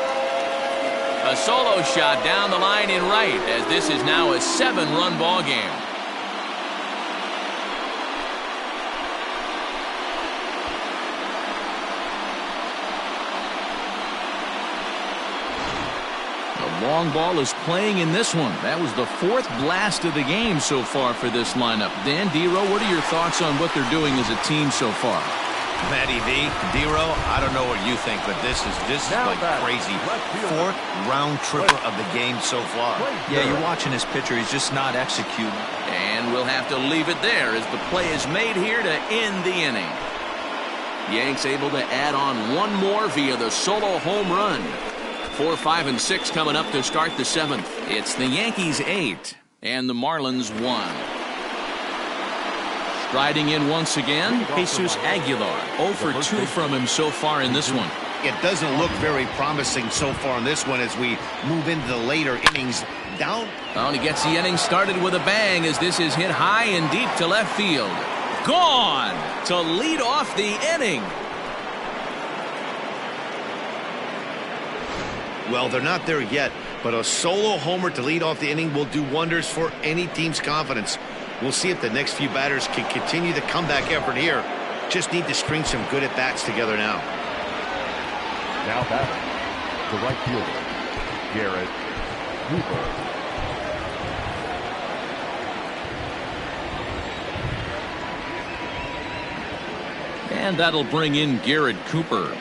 A solo shot down the line in right as this is now a 7-run ball game. The long ball is playing in this one. That was the 4th blast of the game so far for this lineup. Dan, D-Row, what are your thoughts on what they're doing as a team so far? Matty V, D-Row, I don't know what you think, but this is like crazy. 4th round tripper of the game so far. Yeah, you're watching this pitcher. He's just not executing. And we'll have to leave it there as the play is made here to end the inning. Yanks able to add on 1 more via the solo home run. 4, 5, and 6 coming up to start the 7th. It's the Yankees 8 and the Marlins 1. Striding in once again, Jesus Aguilar. 0 for 2 from him so far in this one. It doesn't look very promising so far in this one as we move into the later innings. Down. Oh, and he gets the inning started with a bang as this is hit high and deep to left field. Gone to lead off the inning. Well, they're not there yet, but a solo homer to lead off the inning will do wonders for any team's confidence. We'll see if the next few batters can continue the comeback effort here. Just need to string some good at-bats together now. Now batting, the right fielder, Garrett Cooper. And that'll bring in Garrett Cooper.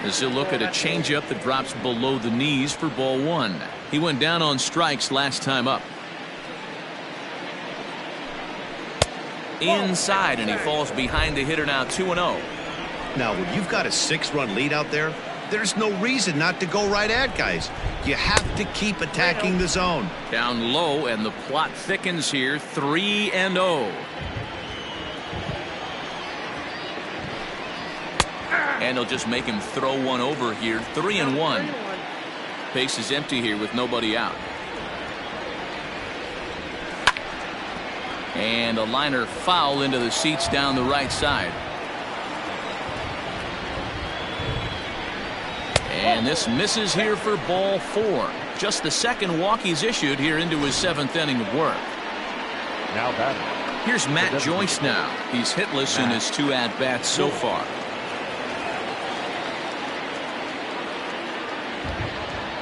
As he'll look at a changeup that drops below the knees for ball 1. He went down on strikes last time up. Inside, and he falls behind the hitter now 2-0. Now, when you've got a 6-run lead out there, there's no reason not to go right at guys. You have to keep attacking the zone. Down low, and the plot thickens here, 3-0. And he'll just make him throw one over here. 3-1. Base is empty here with nobody out. And a liner foul into the seats down the right side. And this misses here for ball 4. Just the second walk he's issued here into his 7th inning of work. Now batting. Here's Matt Joyce now. He's hitless in his 2 at-bats so far.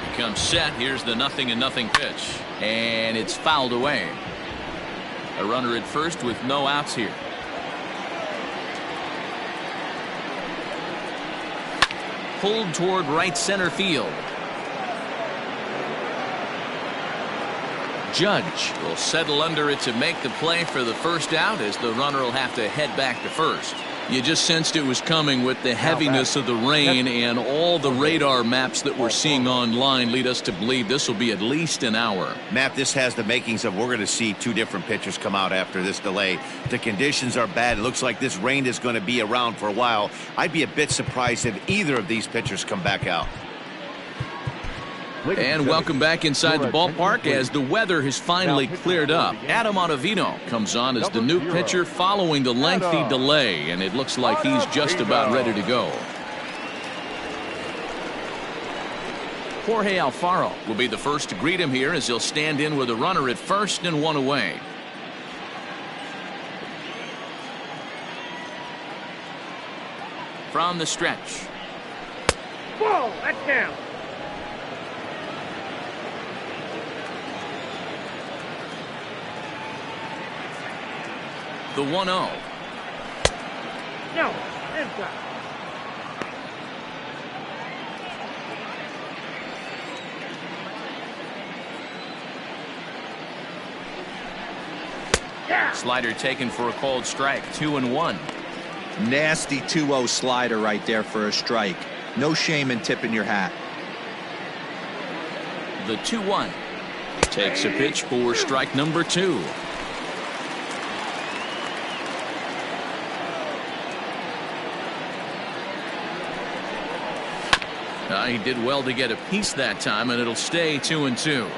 He comes set. Here's the 0-0 pitch. And it's fouled away. A runner at first with no outs here. Pulled toward right center field. Judge will settle under it to make the play for the first out, as the runner will have to head back to first. You just sensed it was coming with the heaviness of the rain, and all the radar maps that we're seeing online lead us to believe this will be at least an hour. Matt, this has the makings of we're going to see 2 different pitchers come out after this delay. The conditions are bad. It looks like this rain is going to be around for a while. I'd be a bit surprised if either of these pitchers come back out. And welcome back inside the ballpark as the weather has finally cleared up. Adam Ottavino comes on as the new pitcher following the lengthy delay, and it looks like he's just about ready to go. Jorge Alfaro will be the first to greet him here, as he'll stand in with a runner at first and 1 away. From the stretch. Ball, that's down. The 1-0. No, inside. Yeah. Slider taken for a called strike. 2-1. Nasty 2-0 slider right there for a strike. No shame in tipping your hat. The 2-1. Takes a pitch for strike number 2. He did well to get a piece that time, and it'll stay 2-2.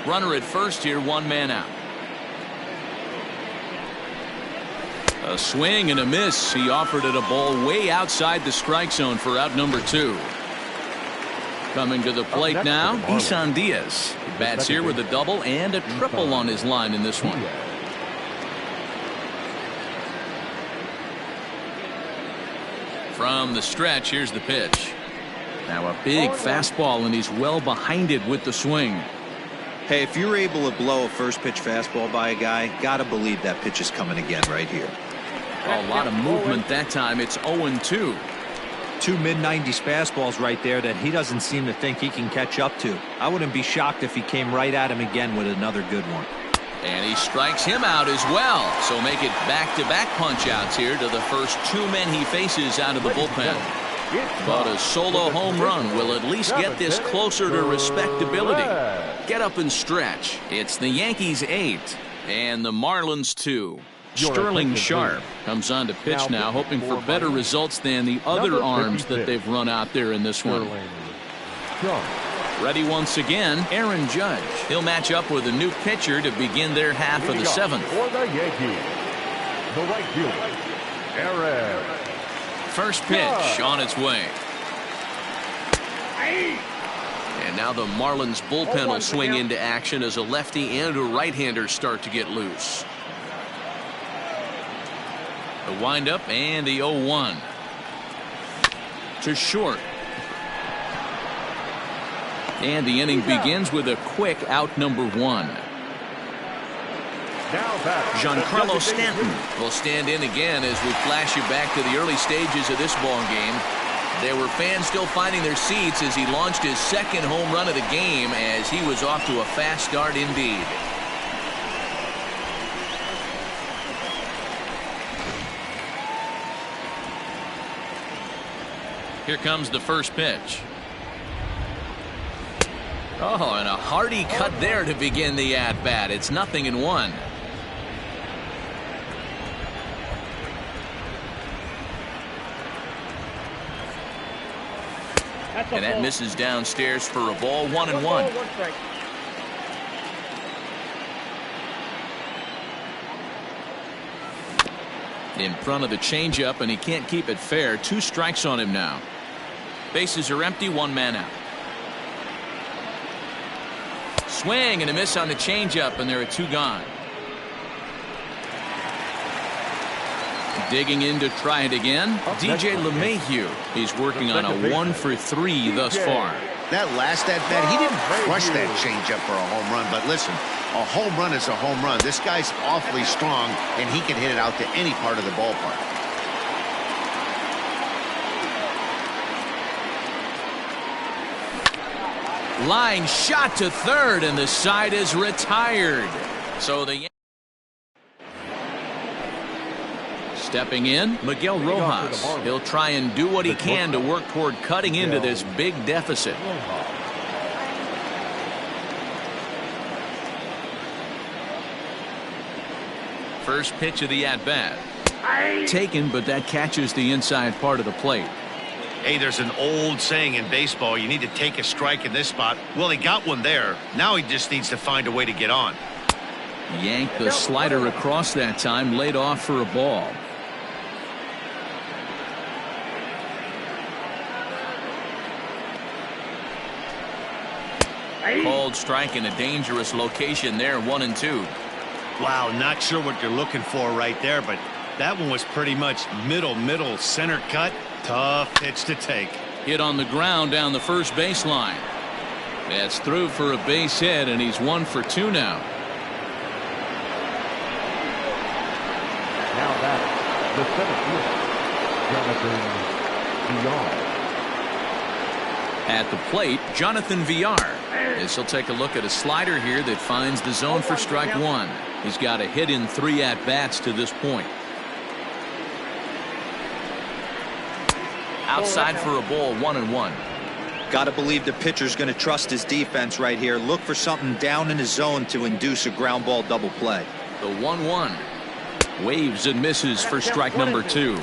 Runner at first here, 1 man out. A swing and a miss. He offered it a ball way outside the strike zone for out number 2. Coming to the plate now, Isan Diaz. He bats here with a double and a triple on his line in this one. From the stretch, here's the pitch. Now a big fastball, and he's well behind it with the swing. Hey, if you're able to blow a first pitch fastball by a guy, gotta believe that pitch is coming again right here. A lot of movement that time. It's 0-2. 2 mid-90s fastballs right there that he doesn't seem to think he can catch up to. I wouldn't be shocked if he came right at him again with another good one. And he strikes him out as well. So make it back-to-back punch-outs here to the first 2 men he faces out of the bullpen. But a solo home run will at least get this closer to respectability. Get up and stretch. It's the Yankees 8 and the Marlins 2. Sterling Sharp comes on to pitch now, hoping for better results than the other arms that they've run out there in this one. Ready once again, Aaron Judge. He'll match up with a new pitcher to begin their half of the 7th. For the Yankees, the right fielder, Aaron. First pitch on its way. And now the Marlins bullpen will swing into action as a lefty and a right-hander start to get loose. The windup and the 0-1. To short. And the inning begins with a quick out number 1. Giancarlo Stanton will stand in again as we flash you back to the early stages of this ball game. There were fans still finding their seats as he launched his 2nd home run of the game, as he was off to a fast start indeed. Here comes the first pitch. Oh, and a hearty cut there to begin the at-bat. It's 0-1. And that misses downstairs for a ball. 1-1. In front of the changeup, and he can't keep it fair. 2 strikes on him now. Bases are empty, 1 man out. Swing and a miss on the changeup, and there are 2 gone. Digging in to try it again, DJ LeMahieu. He's working on a 1 for 3 thus far. That last at-bat, he didn't crush that changeup for a home run, but listen, a home run is a home run. This guy's awfully strong, and he can hit it out to any part of the ballpark. Line shot to third, and the side is retired. So the stepping in, Miguel Rojas. He'll try and do what he can to work toward cutting into this big deficit. First pitch of the at-bat. Taken, but that catches the inside part of the plate. Hey, there's an old saying in baseball, you need to take a strike in this spot. Well, he got one there. Now he just needs to find a way to get on. Yanked the slider across that time, laid off for a ball. Called strike in a dangerous location there, 1-2. Wow, not sure what you're looking for right there, but that one was pretty much middle, center cut. Tough pitch to take. Hit on the ground down the first baseline. That's through for a base hit, and he's 1 for 2 now. Now that's the center fielder, Jonathan Villar. At the plate, Jonathan Villar. As he'll take a look at a slider here that finds the zone for strike 1. He's got a hit in 3 at-bats to this point. Outside for a ball, 1-1. Got to believe the pitcher's going to trust his defense right here. Look for something down in his zone to induce a ground ball double play. The 1-1. Waves and misses for strike number 2.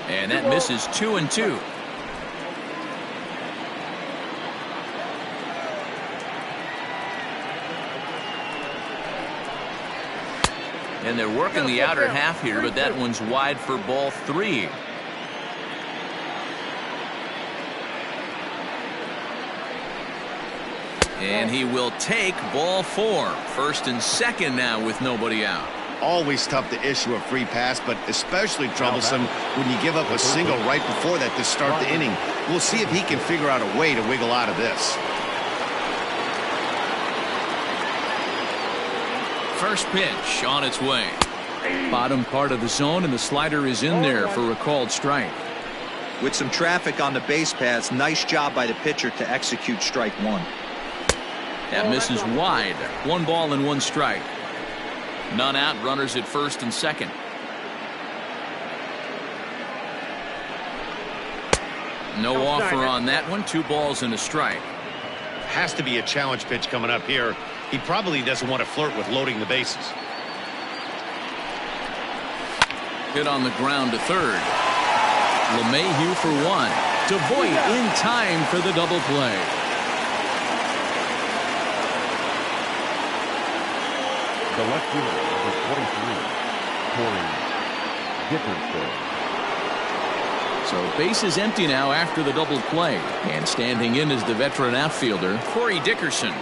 And that misses 2-2. And they're working the outer half here, but that one's wide for ball 3. And he will take ball 4. First and second now with nobody out. Always tough to issue a free pass, but especially troublesome when you give up a single right before that to start the inning. We'll see if he can figure out a way to wiggle out of this. First pitch on its way. Bottom part of the zone, and the slider is in there for a called strike. With some traffic on the base paths, nice job by the pitcher to execute strike 1. That misses wide. 1 ball and 1 strike. None out, runners at first and second. No offer on that one. 2 balls and a strike. Has to be a challenge pitch coming up here. He probably doesn't want to flirt with loading the bases. Hit on the ground to third. LeMahieu for 1. To Voit in time for the double play. The left fielder, number 23, Corey Dickerson. So base is empty now after the double play. And standing in is the veteran outfielder, Corey Dickerson.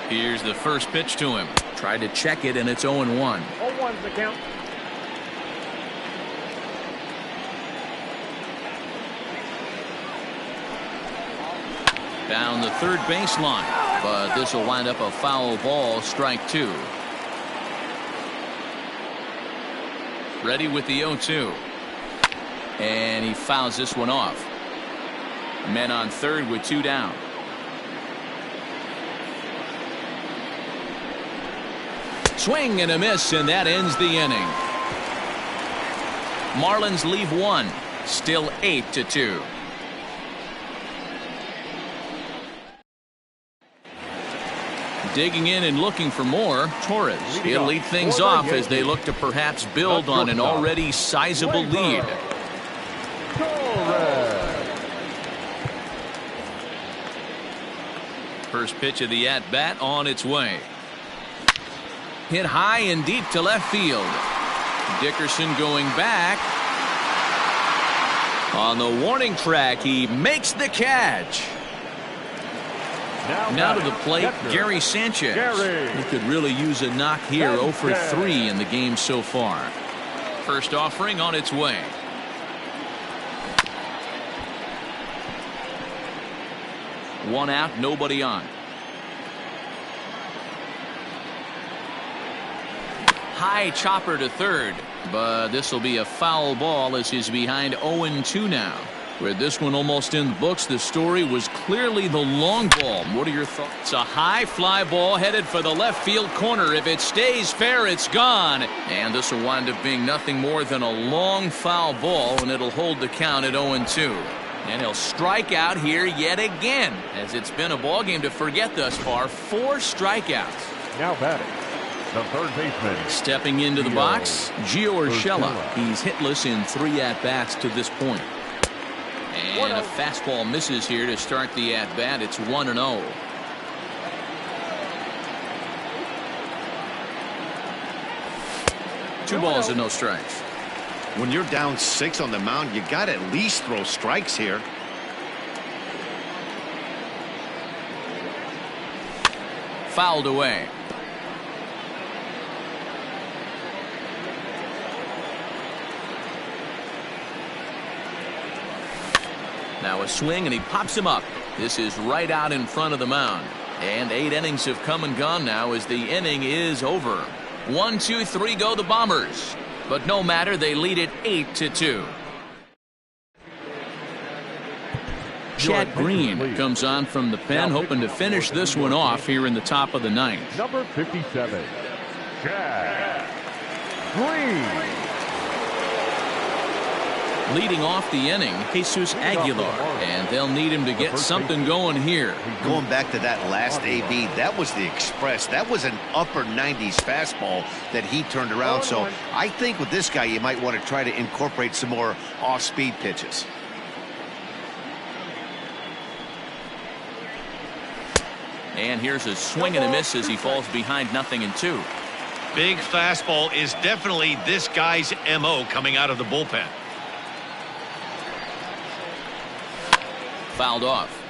Here's the first pitch to him. Tried to check it, and it's 0-1. 0-1's the count. Down the third baseline, but this will wind up a foul ball, strike 2. Ready with the 0-2. And he fouls this one off. Men on third with 2 down. Swing and a miss, and that ends the inning. Marlins leave 1, still 8-2. Digging in and looking for more, Torres. He'll lead things off as they look to perhaps build on an already sizable lead. First pitch of the at-bat on its way. Hit high and deep to left field. Dickerson going back. On the warning track, he makes the catch. Now to the plate, Gary Sanchez. He could really use a knock here. 0 for 3 in the game so far. First offering on its way. One out, nobody on. High chopper to third, but this will be a foul ball as he's behind 0-2 now. With this one almost in the books, the story was clearly the long ball. What are your thoughts? It's a high fly ball headed for the left field corner. If it stays fair, it's gone. And this will wind up being nothing more than a long foul ball, and it'll hold the count at 0-2. And he'll strike out here yet again, as it's been a ball game to forget thus far. 4 strikeouts. Now batting, the third baseman. Stepping into the box, Gio Urshela. He's hitless in 3 at-bats to this point. And a fastball misses here to start the at-bat. It's 1-0. Two balls and no strikes. When you're down 6 on the mound, you got to at least throw strikes here. Fouled away. Now a swing, and he pops him up. This is right out in front of the mound. And 8 innings have come and gone now as the inning is over. 1, 2, 3 go the Bombers. But no matter, they lead it 8-2. Chad Green comes on from the pen, hoping to finish this one off here in the top of the 9th. Number 57, Chad Green. Leading off the inning, Jesus Aguilar, and they'll need him to get something going here. Going back to that last AB, that was the express. That was an upper 90s fastball that he turned around. So I think with this guy, you might want to try to incorporate some more off-speed pitches. And here's a swing and a miss as he falls behind 0-2. Big fastball is definitely this guy's MO coming out of the bullpen. Fouled off.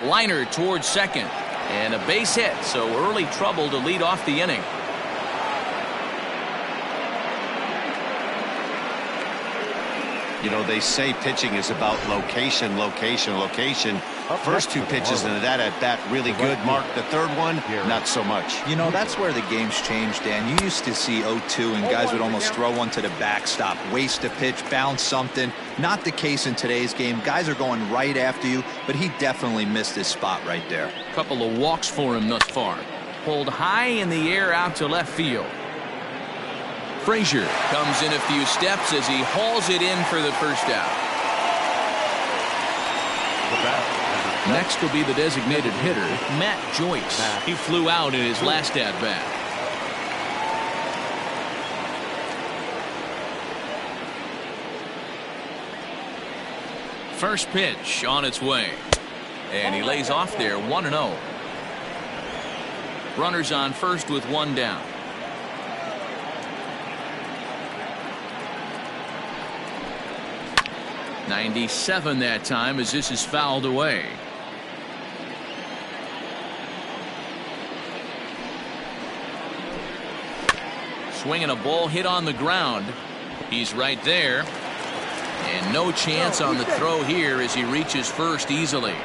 Liner towards second, and a base hit, so early trouble to lead off the inning. You know, they say pitching is about location, location, location. First 2 pitches into that at bat really good. Mark, the third one, not so much. You know, that's where the game's changed, Dan. You used to see 0-2 and guys would almost throw one to the backstop, waste a pitch, bounce something. Not the case in today's game. Guys are going right after you, but he definitely missed his spot right there. Couple of walks for him thus far. Pulled high in the air out to left field. Frazier comes in a few steps as he hauls it in for the first out. Next will be the designated hitter, Matt Joyce. He flew out in his last at-bat. First pitch on its way. And he lays off there, 1-0. Runners on first with 1 down. .97 that time as this is fouled away. Swinging a ball hit on the ground. He's right there. And no chance on the throw here as he reaches first easily.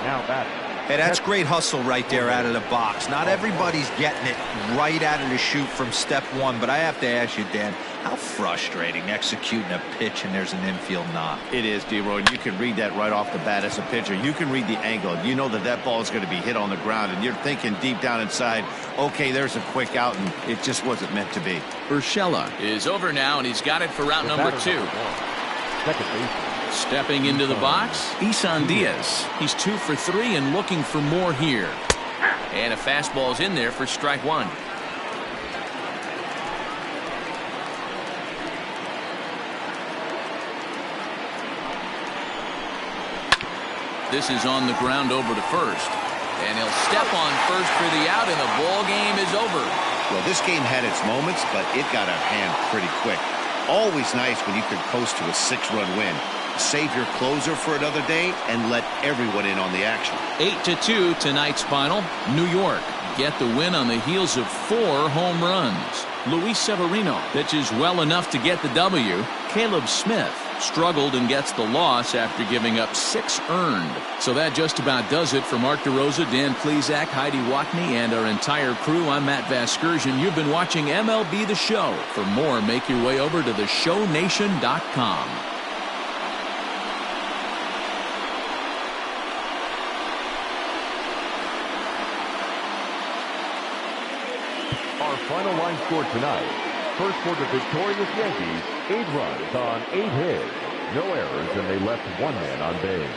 Now back. Hey, that's great hustle right there out of the box. Not everybody's getting it right out of the chute from step 1, but I have to ask you, Dan, how frustrating executing a pitch and there's an infield knock. It is, D-Roy. You can read that right off the bat as a pitcher. You can read the angle. You know that that ball is going to be hit on the ground, and you're thinking deep down inside, okay, there's a quick out, and it just wasn't meant to be. Urshela is over now, and he's got it for route number 2. Second base. Stepping into the box, Isan Diaz. He's 2 for 3 and looking for more here. And a fastball's in there for strike 1. This is on the ground over to first. And he'll step on first for the out, and the ball game is over. Well, this game had its moments, but it got out of hand pretty quick. Always nice when you could coast to a 6-run win. Save your closer for another day and let everyone in on the action. 8-2 tonight's final. New York get the win on the heels of 4 home runs. Luis Severino pitches well enough to get the W. Caleb Smith struggled and gets the loss after giving up 6 earned. So that just about does it for Mark DeRosa, Dan Plesac, Heidi Watney, and our entire crew. I'm Matt Vasgersian. You've been watching MLB The Show. For more, make your way over to theshownation.com. Our final line score tonight. First for the victorious Yankees, 8 runs on 8 hits. No errors, and they left 1 man on base.